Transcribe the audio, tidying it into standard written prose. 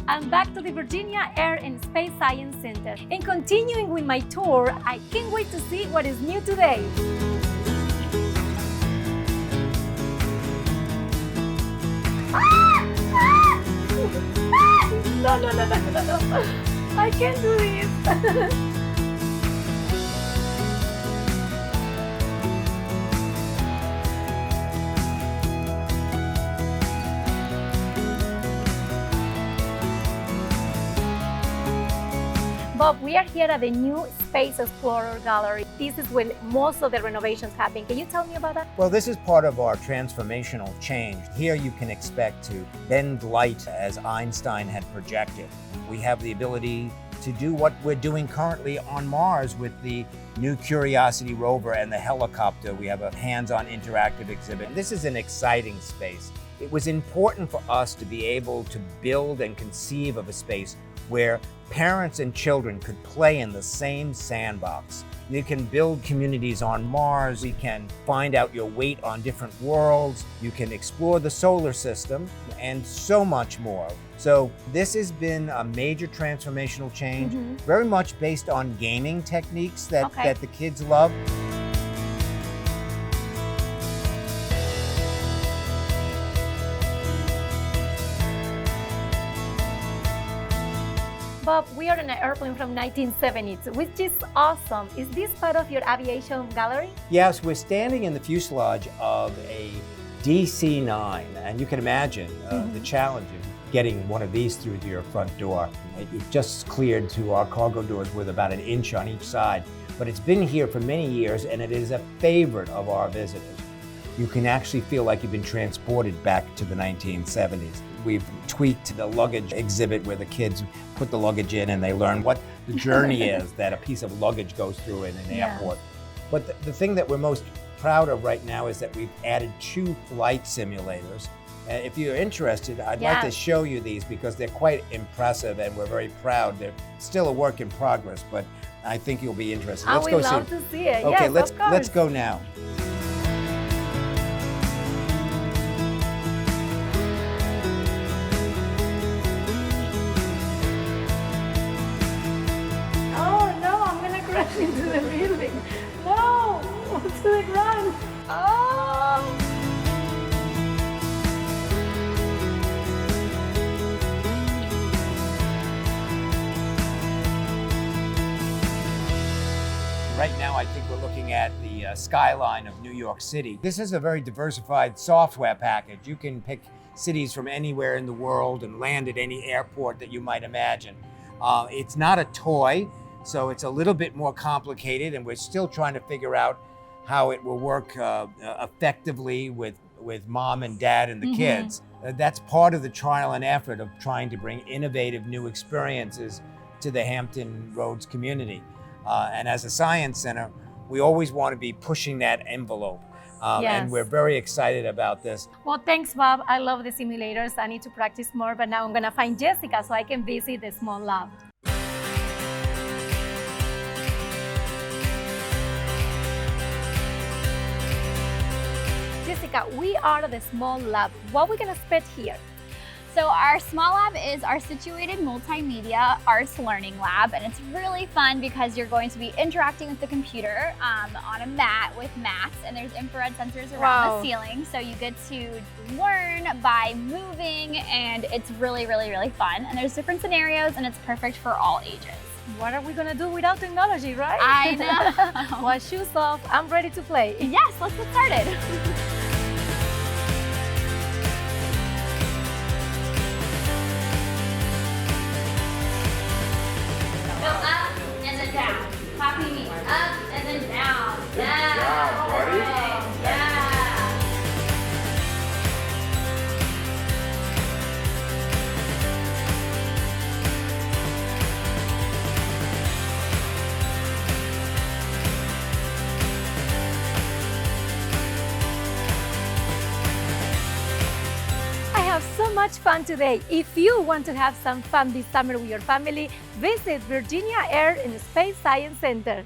I'm back to the Virginia Air and Space Science Center. And continuing with my tour, I can't wait to see what is new today. No. I can't do this. Bob, we are here at the new Space Explorer Gallery. This is when most of the renovations happen. Can you tell me about that? Well, this is part of our transformational change. Here you can expect to bend light as Einstein had projected. We have the ability to do what we're doing currently on Mars with the new Curiosity rover and the helicopter. We have a hands-on interactive exhibit. This is an exciting space. It was important for us to be able to build and conceive of a space where parents and children could play in the same sandbox. You can build communities on Mars, you can find out your weight on different worlds, you can explore the solar system, and so much more. So this has been a major transformational change, very much based on gaming techniques that the kids love. Bob, we are in an airplane from 1972, which is awesome. Is this part of your Aviation Gallery? Yes, we're standing in the fuselage of a DC-9, and you can imagine the challenge of getting one of these through to your front door. It just cleared to our cargo doors with about an inch on each side, but it's been here for many years, and it is a favorite of our visitors. You can actually feel like you've been transported back to the 1970s. We've tweaked the luggage exhibit where the kids put the luggage in and they learn what the journey is that a piece of luggage goes through in an airport. But the thing that we're most proud of right now is that we've added 2 flight simulators. If you're interested, I'd like to show you these because they're quite impressive and we're very proud. They're still a work in progress, but I think you'll be interested. Let's go love to see it. Okay, yes, let's go now. Into the building. No! To the ground. Oh! Right now, I think we're looking at the skyline of New York City. This is a very diversified software package. You can pick cities from anywhere in the world and land at any airport that you might imagine. It's not a toy. So it's a little bit more complicated, and we're still trying to figure out how it will work effectively with mom and dad and the kids. That's part of the trial and effort of trying to bring innovative new experiences to the Hampton Roads community. And as a science center, we always want to be pushing that envelope. And we're very excited about this. Well, thanks, Bob. I love the simulators. I need to practice more, but now I'm going to find Jessica so I can visit the small lab. Jessica, we are at the small lab. What are we going to expect here? So our small lab is our situated multimedia arts learning lab, and it's really fun because you're going to be interacting with the computer on a mat with maps, and there's infrared sensors around the ceiling, so you get to learn by moving, and it's really, really, really fun. And there's different scenarios, and it's perfect for all ages. What are we going to do without technology, right? I know. Well, shoes off, I'm ready to play. Yes, let's get started. Go up and then down. Copy me. Up and then down. Yeah. Good job, buddy. Yeah. So much fun today. If you want to have some fun this summer with your family, visit Virginia Air and Space Science Center.